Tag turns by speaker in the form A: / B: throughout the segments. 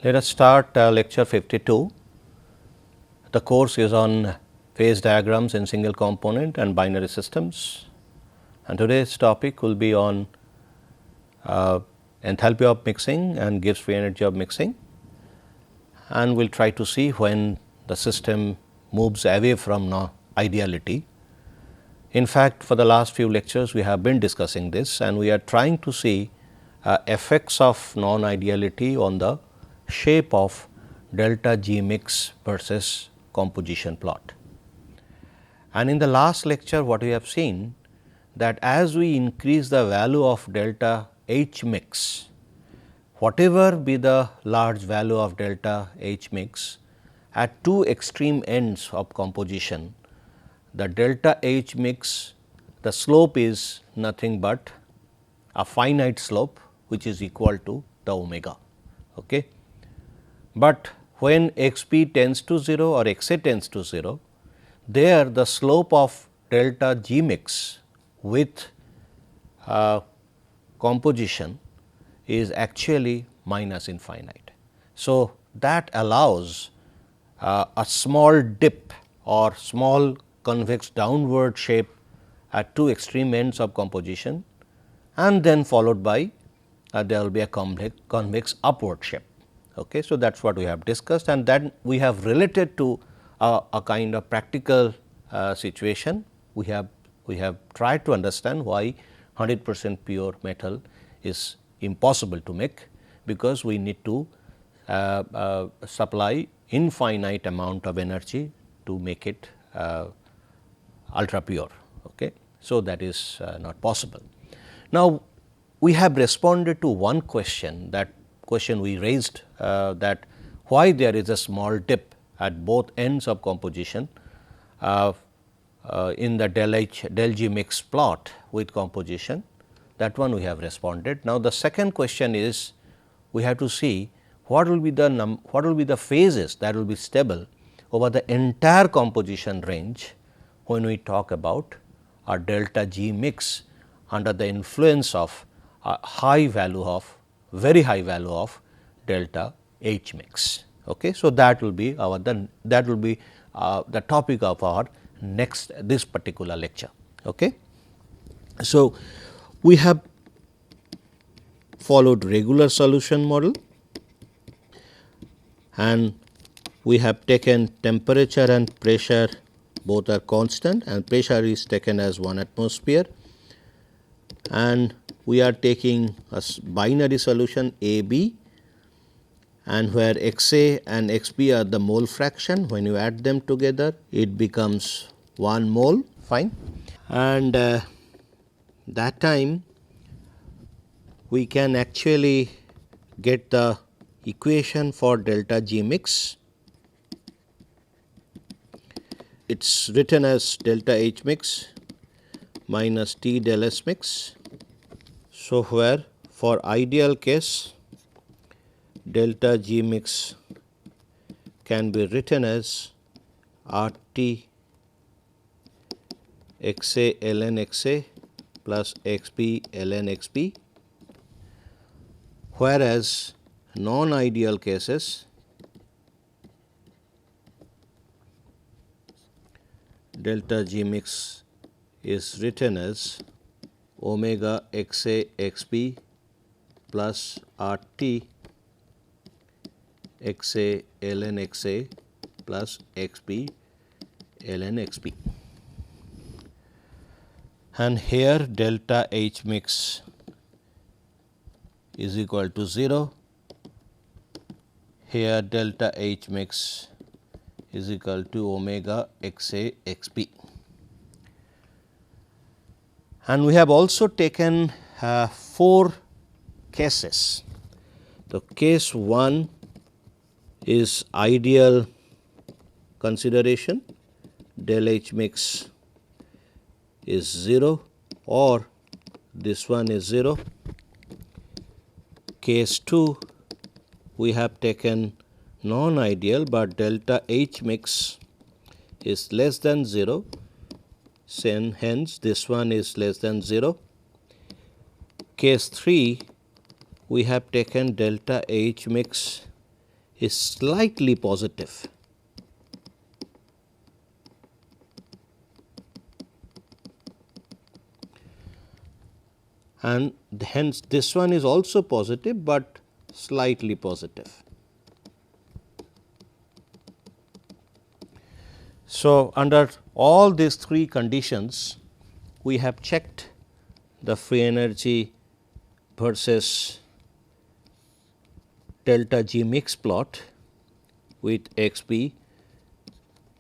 A: Let us start lecture 52. The course is on phase diagrams in single component and binary systems, and today's topic will be on enthalpy of mixing and Gibbs free energy of mixing, and we will try to see when the system moves away from ideality. In fact, for the last few lectures we have been discussing this, and we are trying to see effects of non-ideality on the shape of delta Gmix versus composition plot. And in the last lecture what we have seen that as we increase the value of delta Hmix, whatever be the large value of delta Hmix at two extreme ends of composition, the delta Hmix, the slope is nothing but a finite slope which is equal to the omega. Okay. But when xp tends to 0 or xa tends to 0, there the slope of delta Gmix with composition is actually minus infinite. So, that allows a small dip or small convex downward shape at two extreme ends of composition, and then followed by there will be a convex upward shape. Okay. So, that is what we have discussed, and then we have related to a kind of practical situation. We have tried to understand why 100% pure metal is impossible to make, because we need to supply infinite amount of energy to make it ultra pure. Okay. So, that is not possible. Now, we have responded to one question, that question we raised, that why there is a small dip at both ends of composition in the del G mix plot with composition. That one we have responded. Now, the second question is we have to see what will be the phases that will be stable over the entire composition range when we talk about a delta G mix under the influence of a very high value of delta H mix. Okay. So, that will be the topic of our this particular lecture. Okay. So, we have followed regular solution model, and we have taken temperature and pressure, both are constant, and pressure is taken as 1 atmosphere, and we are taking a binary solution A B, and where Xa and Xb are the mole fraction. When you add them together, it becomes 1 mole, fine, and that time we can actually get the equation for delta G mix. It is written as delta H mix minus T del S mix. So, where for ideal case delta G mix can be written as R T Xa ln Xa plus Xb ln Xb, whereas non-ideal cases delta G mix is written as omega Xa Xb plus R T Xa ln Xa plus Xb ln Xb, and here delta H mix is equal to 0, here delta H mix is equal to omega Xa Xb. And we have also taken 4 cases. So, case 1 is ideal consideration, del H mix is 0 or this one is 0. Case 2 we have taken non-ideal, but delta H mix is less than 0, hence this one is less than 0. Case 3 we have taken delta H mix is slightly positive. And hence this one is also positive, but slightly positive. So, under all these three conditions, we have checked the free energy versus delta Gmix plot with x b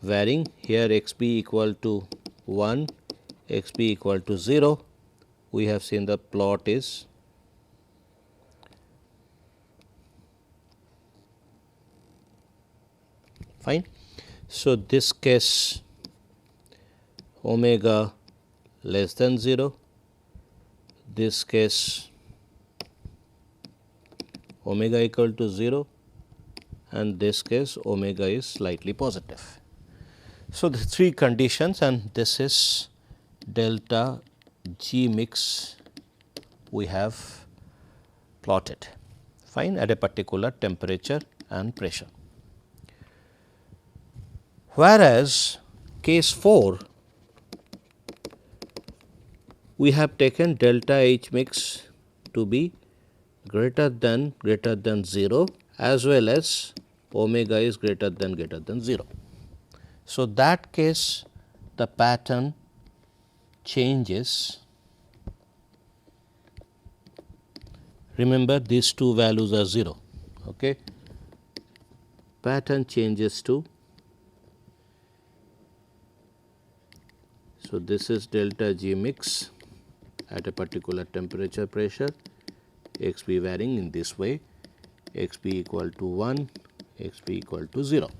A: varying, here x b equal to 1, x b equal to 0. We have seen the plot is fine. So, this case omega less than 0, this case omega equal to 0, and this case omega is slightly positive. So, the three conditions, and this is delta G mix we have plotted fine at a particular temperature and pressure. Whereas, case 4 we have taken delta H mix to be greater than 0 as well as omega is greater than 0. So, that case the pattern changes. Remember, these two values are 0. Okay. Pattern changes to, so this is delta G mix at a particular temperature pressure, x b varying in this way, x b equal to 1, x b equal to 0.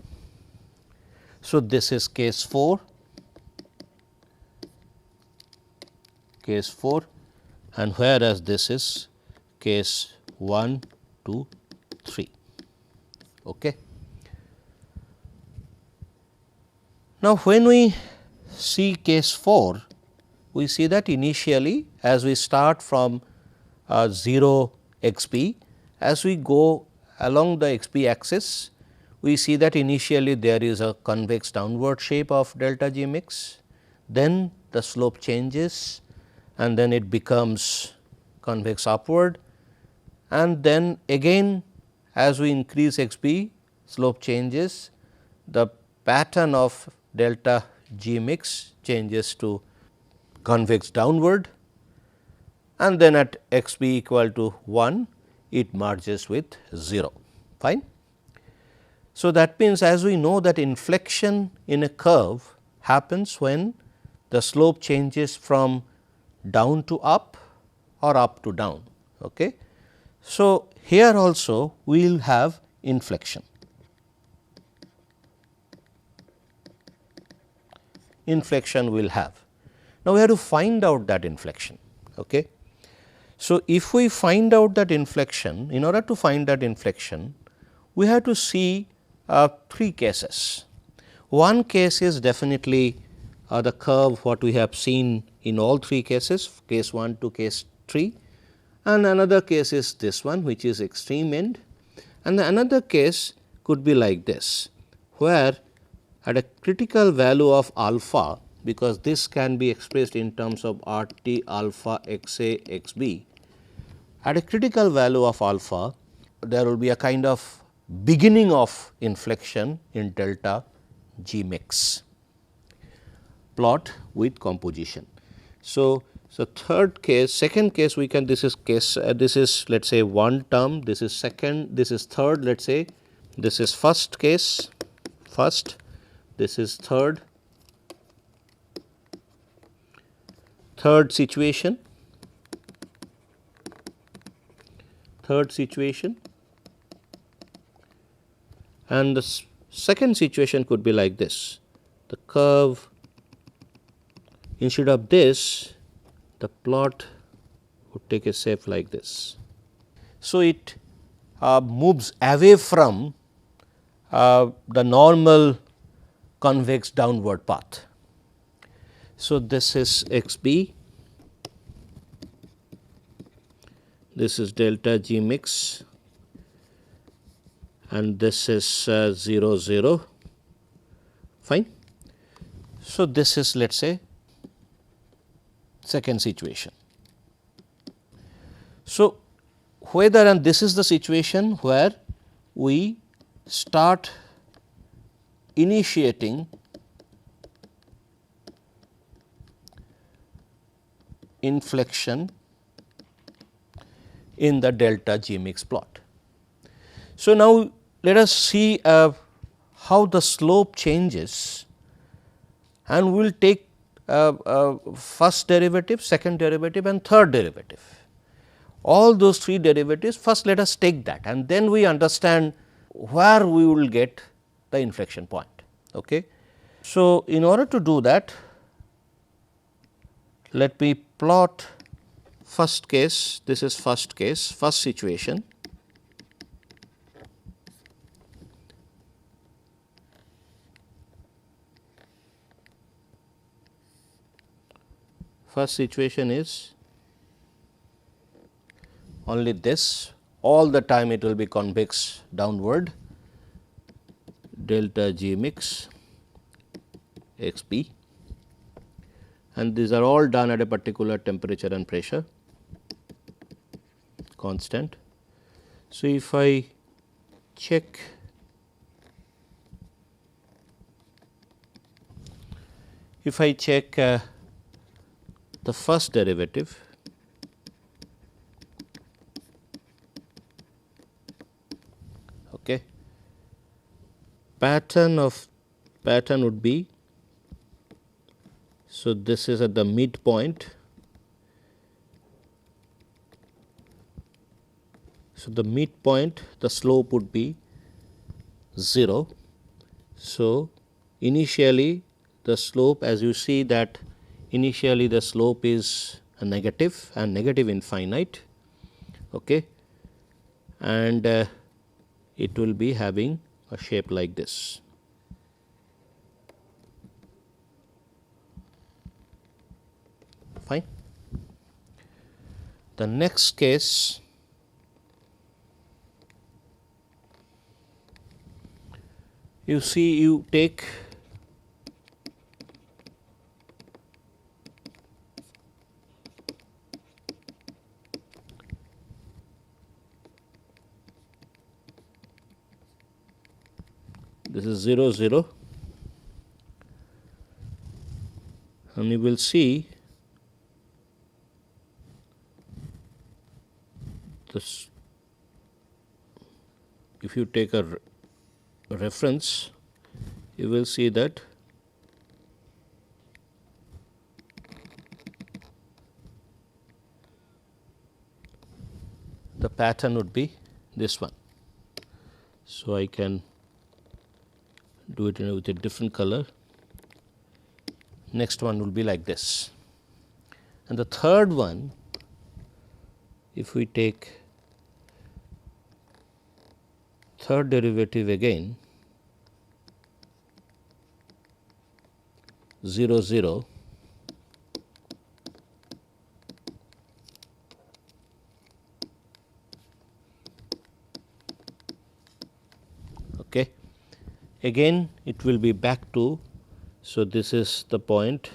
A: So, this is case 4, and whereas this is case 1, 2, 3. Okay. Now, when we see case 4, we see that initially as we start from 0 x b, as we go along the x b axis, we see that initially there is a convex downward shape of delta G mix, then the slope changes and then it becomes convex upward, and then again as we increase x b, slope changes, the pattern of delta G mix changes to convex downward, and then at x b equal to 1 it merges with 0 fine. So, that means as we know that inflection in a curve happens when the slope changes from down to up or up to down. Okay. So, here also we will have inflection. Inflection will have. Now, we have to find out that inflection. Okay. So, if we find out that inflection, in order to find that inflection, we have to see three cases. One case is definitely the curve what we have seen in all three cases, case 1 to case 3, and another case is this one which is extreme end, and the another case could be like this, where at a critical value of alpha, because this can be expressed in terms of R t alpha x a x b, at a critical value of alpha there will be a kind of beginning of inflection in delta G mix plot with composition. So, third case, second case we can, this is case, this is let us say one term, this is second, this is third, let us say this is first case, first, this is third situation, and the second situation could be like this. The curve, instead of this, the plot would take a shape like this. So, it moves away from the normal convex downward path. So, this is x b, this is delta G mix, and this is 0 0, fine. So, this is let us say second situation. So, whether, and this is the situation where we start initiating inflection in the delta Gmix plot. So, now let us see how the slope changes, and we will take first derivative, second derivative and third derivative. All those three derivatives, first let us take that, and then we understand where we will get the inflection point. Okay. So, in order to do that, let me plot first case, this is first case, first situation. First situation is only this, all the time it will be convex downward, delta Gmix xp, and these are all done at a particular temperature and pressure constant. So, if I check the first derivative, okay, pattern would be, so this is at the midpoint. So, the midpoint, the slope would be 0. So, initially the slope, as you see that initially the slope is a negative and negative infinite, okay, and it will be having a shape like this. Fine. The next case, you see, you take this is 0 0, and you will see this. If you take a reference, you will see that the pattern would be this one. So, I can do it with a different color. Next one will be like this, and the third one, if we take third derivative again, 0 0, okay. Again it will be back to, so this is the point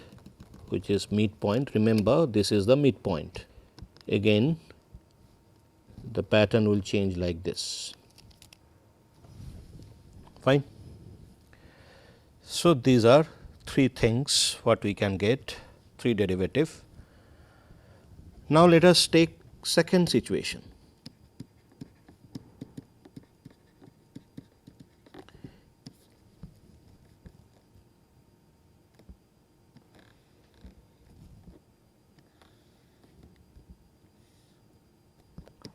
A: which is midpoint, remember this is the midpoint. Again the pattern will change like this, fine. So, these are three things what we can get, three derivative. Now, let us take second situation.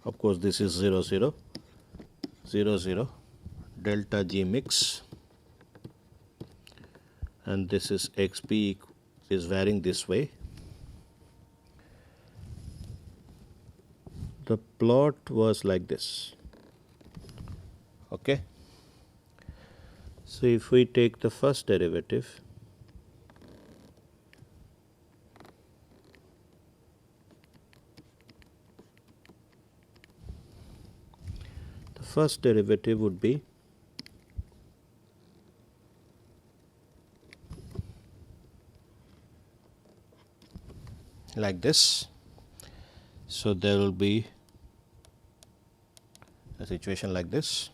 A: Of course, this is 0 0 0 0 delta Gmix, and this is xp is varying this way. The plot was like this, okay. So, if we take the first derivative, the first derivative would be like this. So, there will be a situation like this.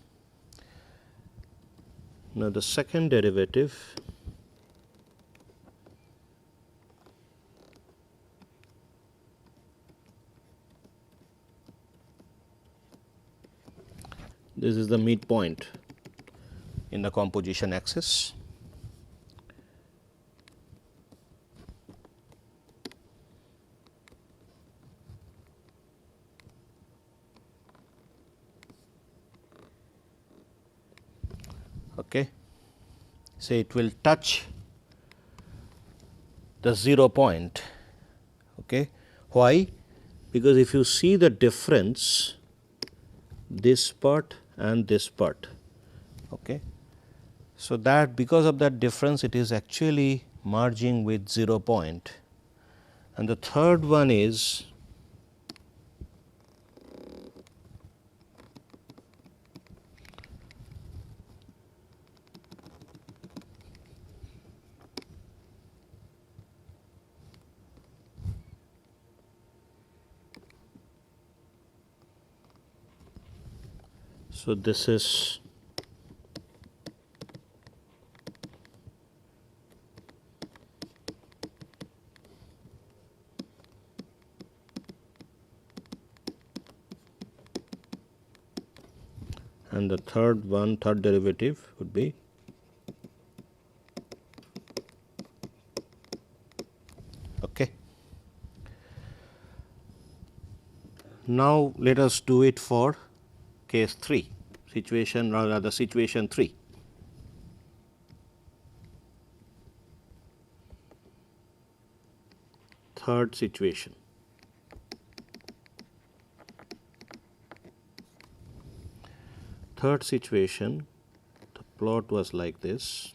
A: Now, the second derivative this is the midpoint in the composition axis. Okay. So, it will touch the 0 point. Okay. Why? Because if you see the difference, this part and this part. Okay. So, that because of that difference, it is actually merging with 0 point. And the third one is so this is and the third derivative would be okay. Now, let us do it for case 3, situation or rather situation 3. Third situation. Third situation, the plot was like this.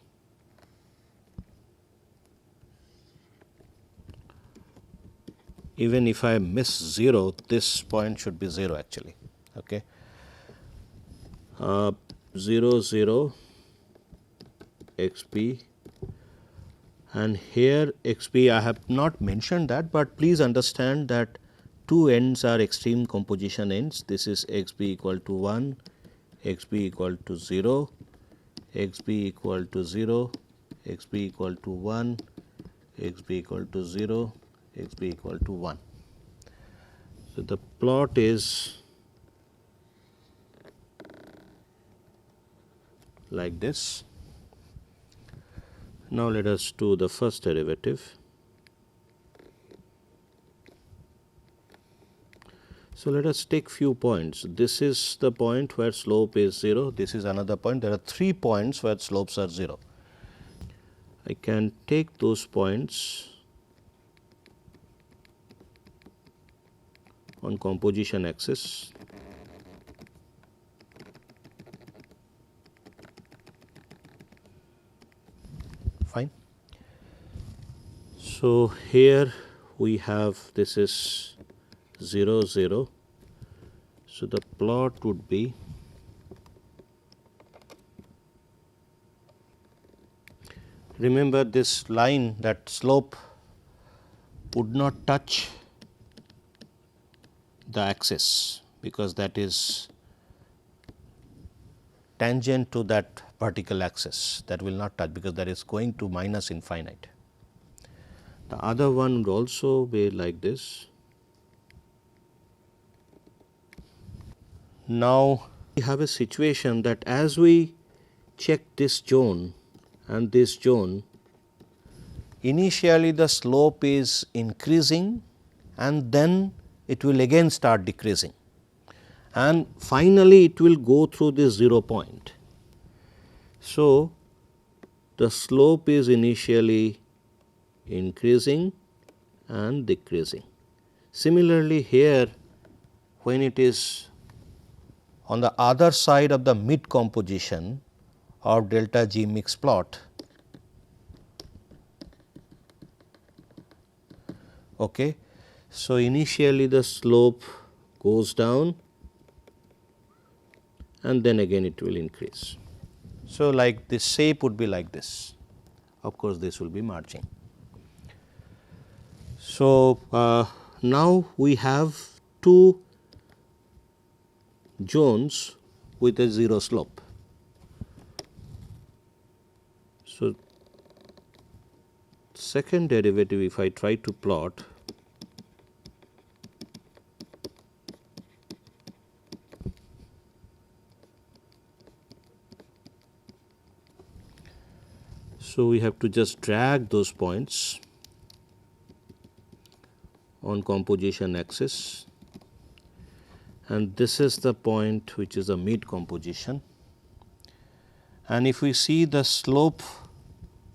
A: Even if I miss 0, this point should be 0 actually. Okay. 0 0 xp, and here xp I have not mentioned that, but please understand that two ends are extreme composition ends. This is xp equal to 1, xp equal to 0, xp equal to 0, xp equal to 1, xp equal to 0, xp equal to 1. So, the plot is like this. Now, let us do the first derivative. So, let us take few points. This is the point where slope is 0, this is another point. There are 3 points where slopes are 0. I can take those points on composition axis. Fine. So, here we have this is 0 0. So, the plot would be remember this line, that slope would not touch the axis because that is tangent to that vertical axis, that will not touch because that is going to minus infinite. The other one would also be like this. Now, we have a situation that as we check this zone and this zone, initially the slope is increasing and then it will again start decreasing, and finally, it will go through this 0 point. So, the slope is initially increasing and decreasing. Similarly, here when it is on the other side of the mid composition of delta G mix plot, okay. So, initially the slope goes down and then again it will increase. So, like this shape would be like this, of course, this will be marching. So, now we have two zones with a 0 slope. So, second derivative, if I try to plot, so we have to just drag those points on composition axis, and this is the point which is a mid composition. And if we see the slope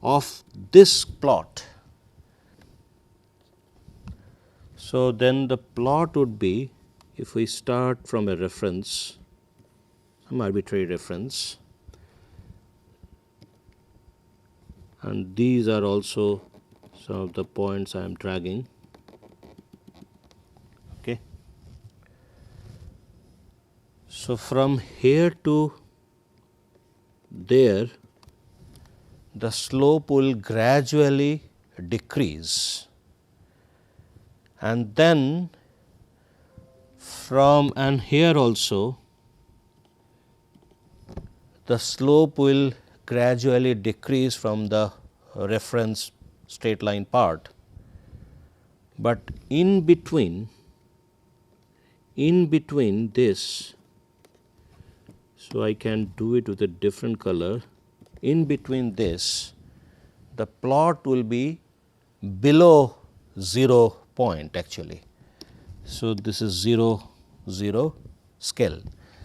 A: of this plot, so then the plot would be, if we start from a reference, some arbitrary reference, and these are also some of the points I am dragging. Okay. So, from here to there, the slope will gradually decrease, and then from and here also the slope will gradually decrease from the reference straight line part, but in between this, so I can do it with a different color. In between this, the plot will be below 0 point actually. So, this is 0 0 scale.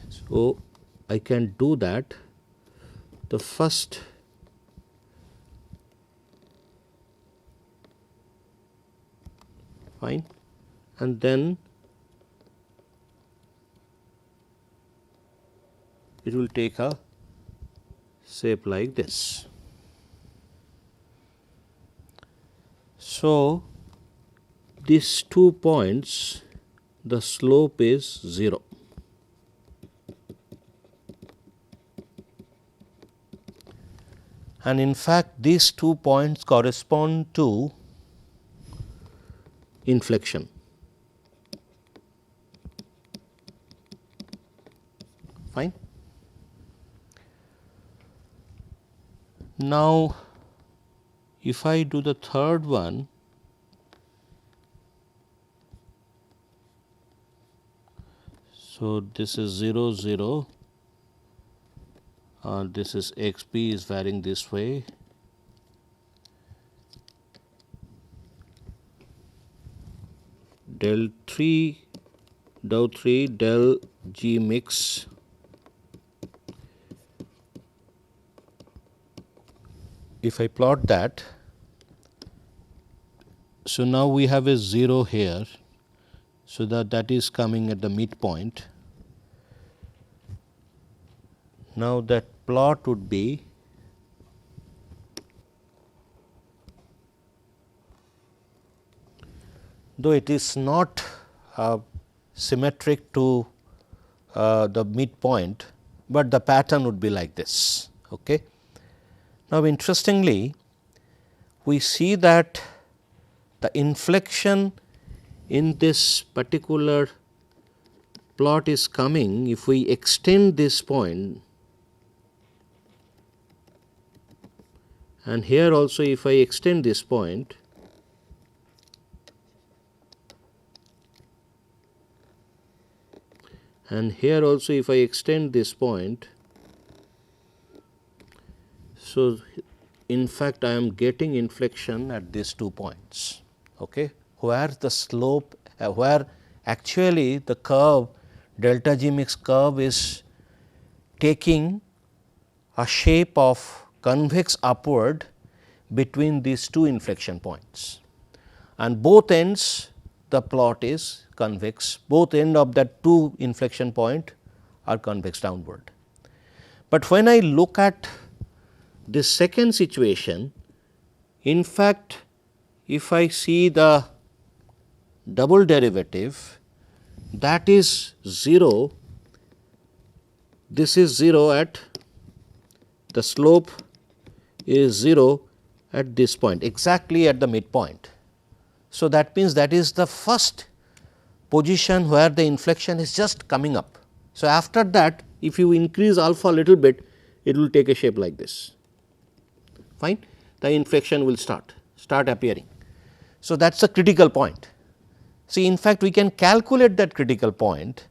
A: So, I can do that. The first fine, and then it will take a shape like this. So, these 2 points, the slope is 0. And in fact, these 2 points correspond to inflection. Fine. Now, if I do the third one, so this is 0 0, this is x p is varying this way, del 3 del Gmix if I plot that. So, now we have a 0 here, so that is coming at the midpoint. Now, that plot would be though it is not symmetric to the midpoint, but the pattern would be like this. Okay. Now, interestingly, we see that the inflection in this particular plot is coming if we extend this point, and here also if I extend this point, and here also if I extend this point. So, in fact, I am getting inflection at these 2 points, okay, where the slope, where actually the curve delta Gmix curve is taking a shape of convex upward between these 2 inflection points, and both ends the plot is convex, both end of that 2 inflection point are convex downward. But when I look at this second situation, in fact, if I see the double derivative, that is 0, this is 0 at the slope is 0 at this point, exactly at the midpoint. So, that means that is the first position where the inflection is just coming up. So, after that if you increase alpha a little bit, it will take a shape like this, fine, the inflection will start appearing. So, that is a critical point. See, in fact, we can calculate that critical point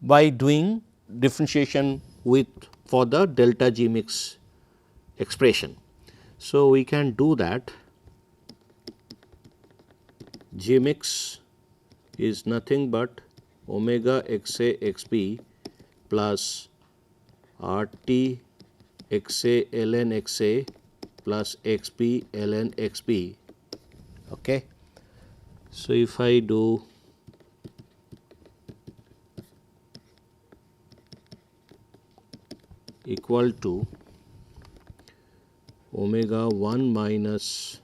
A: by doing differentiation with for the delta G mix expression. So, we can do that. G mix is nothing but omega x a x b plus R t x a ln x a plus x b ln x b. Okay. So, if I do equal to omega 1 minus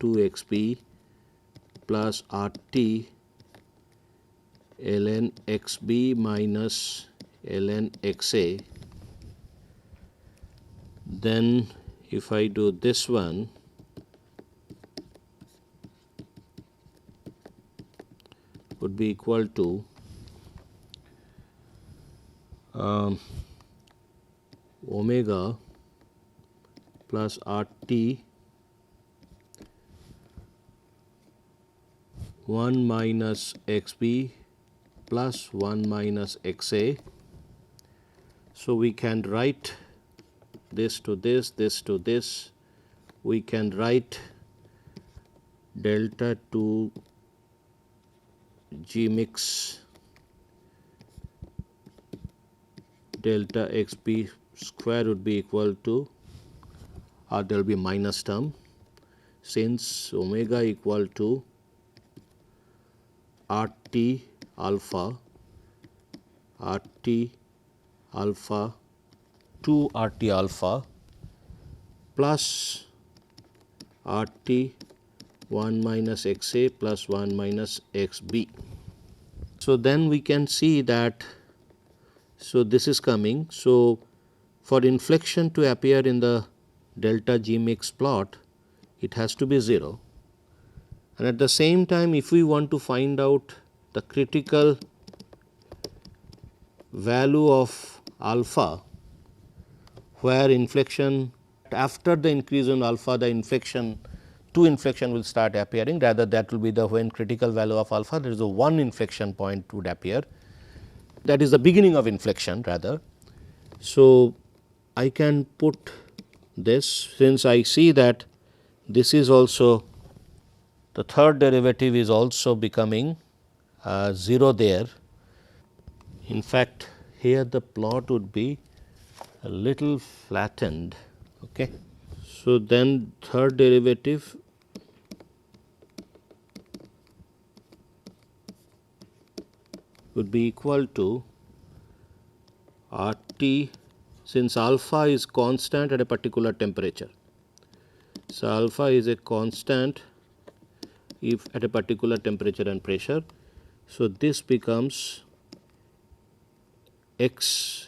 A: 2 x b plus R t ln x b minus ln x a, then if I do this one, would be equal to omega plus R t 1 minus x b plus 1 minus x a. So, we can write this to this, this to this, we can write delta 2 G mix delta x b square would be equal to, or there will be minus term, since omega equal to R t alpha 2 R t alpha plus R t 1 minus x a plus 1 minus x b. So, then we can see that, so this is coming. So, for inflection to appear in the delta G mix plot, it has to be 0, and at the same time if we want to find out the critical value of alpha, where inflection after the increase in alpha the inflection 2 inflection will start appearing, rather that will be the when critical value of alpha there is a 1 inflection point would appear, that is the beginning of inflection rather. So, I can put this, since I see that this is also the third derivative is also becoming 0 there. In fact, here the plot would be a little flattened. Okay. So, then third derivative would be equal to R t, since alpha is constant at a particular temperature. So, alpha is a constant if at a particular temperature and pressure. So, this becomes x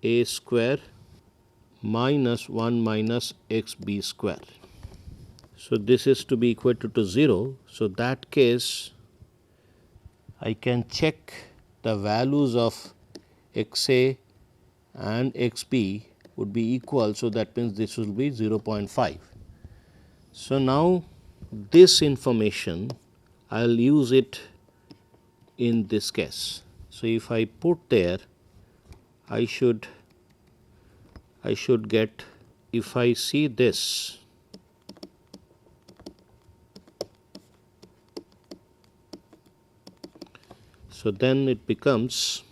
A: a square minus 1 minus x b square. So, this is to be equal to 0. So, that case I can check the values of x a and x b would be equal. So, that means this will be 0.5. So, now this information I will use it in this case. So, if I put there, I should get, if I see this, so then it becomes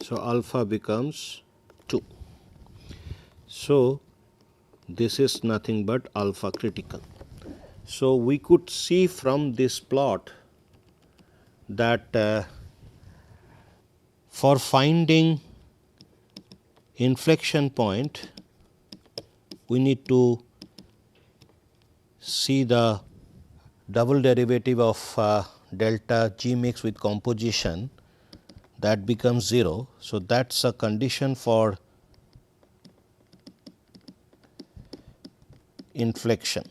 A: so alpha becomes 2. So, this is nothing but alpha critical. So, we could see from this plot that for finding inflection point, we need to see the double derivative of delta G mix with composition, that becomes 0. So, that is a condition for inflection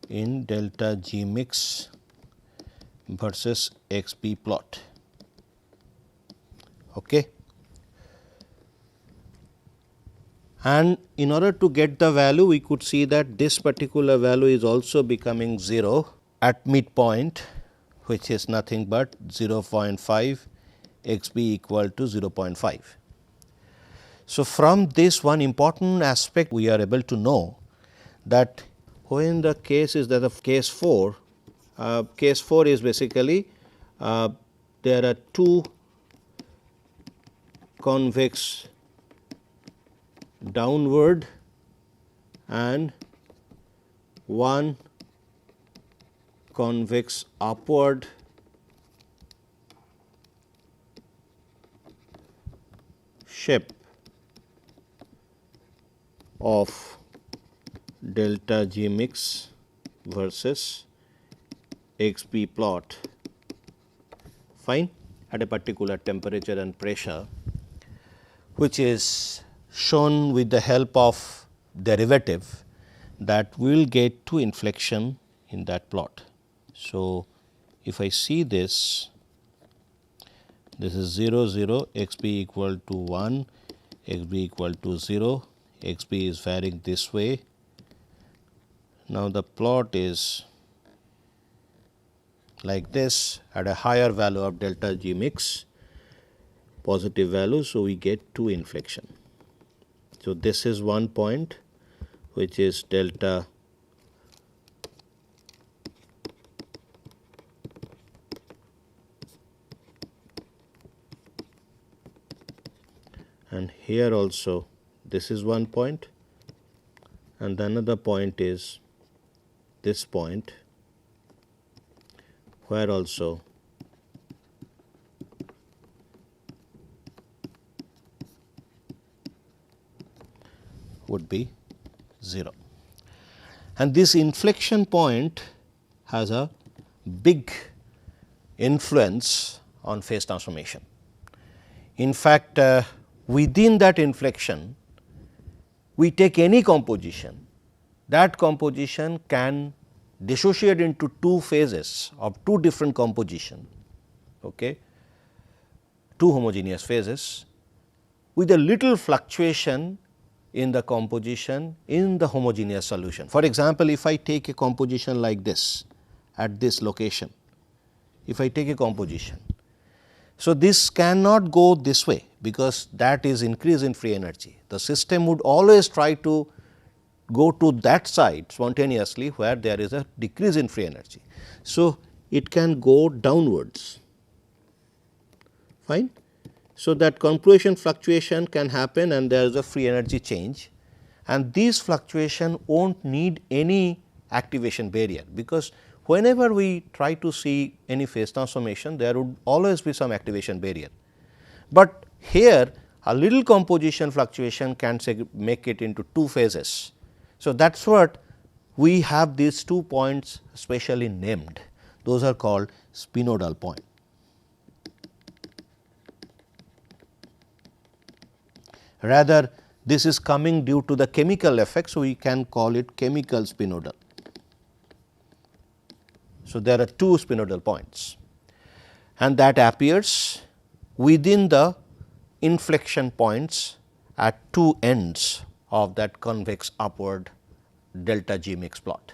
A: in delta G mix versus XP plot. Okay. And in order to get the value, we could see that this particular value is also becoming 0 at midpoint, which is nothing but 0.5 x b equal to 0.5. So, from this one important aspect we are able to know that when the case is that of case 4 is basically there are two convex downward and one convex upward shape of delta G mix versus XP plot, fine, at a particular temperature and pressure, which is shown with the help of derivative, that we will get to inflection in that plot. So, if I see this is 0 0 x b equal to 1, x b equal to 0, x b is varying this way. Now, the plot is like this at a higher value of delta G mix, positive value. So, we get to inflection. So, this is one point which is delta and here also this is one point, and another point is this point, where also would be 0. And this inflection point has a big influence on phase transformation. In fact, within that inflection, we take any composition, that composition can dissociate into two phases of two different composition, okay, two homogeneous phases with a little fluctuation in the composition in the homogeneous solution. For example, if I take a composition like this at this location, if I take a composition, so this cannot go this way, because that is increase in free energy. The system would always try to go to that side spontaneously where there is a decrease in free energy. So, it can go downwards, fine. So, that confluation fluctuation can happen and there is a free energy change, and these fluctuation will not need any activation barrier, because whenever we try to see any phase transformation, there would always be some activation barrier. But here a little composition fluctuation can make it into two phases. So, that is what we have these 2 points specially named, those are called spinodal point. Rather, this is coming due to the chemical effect. So, we can call it chemical spinodal. So, there are 2 spinodal points, and that appears within the inflection points at 2 ends of that convex upward delta G mix plot.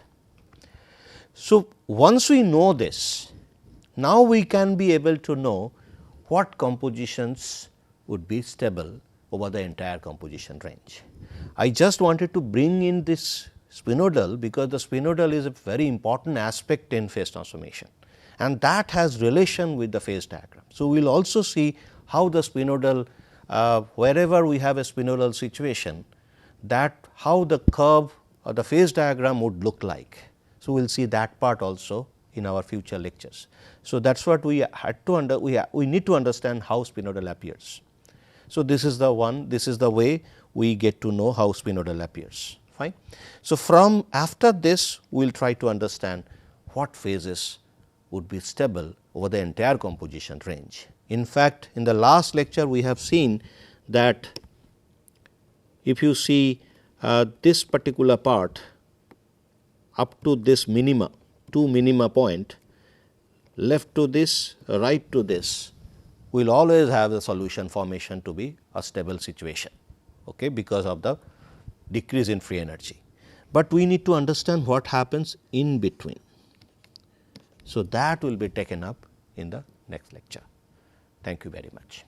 A: So, once we know this, now we can be able to know what compositions would be stable over the entire composition range. I just wanted to bring in this spinodal, because the spinodal is a very important aspect in phase transformation, and that has relation with the phase diagram. So, we will also see how the spinodal wherever we have a spinodal situation, that how the curve or the phase diagram would look like. So, we will see that part also in our future lectures. So, that is what we had to we need to understand how spinodal appears. So, this is the one, this is the way we get to know how spinodal appears, fine. So, from after this we will try to understand what phases would be stable over the entire composition range. In fact, in the last lecture we have seen that if you see this particular part up to this minima, 2 minima point, left to this, right to this, we will always have the solution formation to be a stable situation, okay, because of the decrease in free energy. But we need to understand what happens in between. So, that will be taken up in the next lecture. Thank you very much.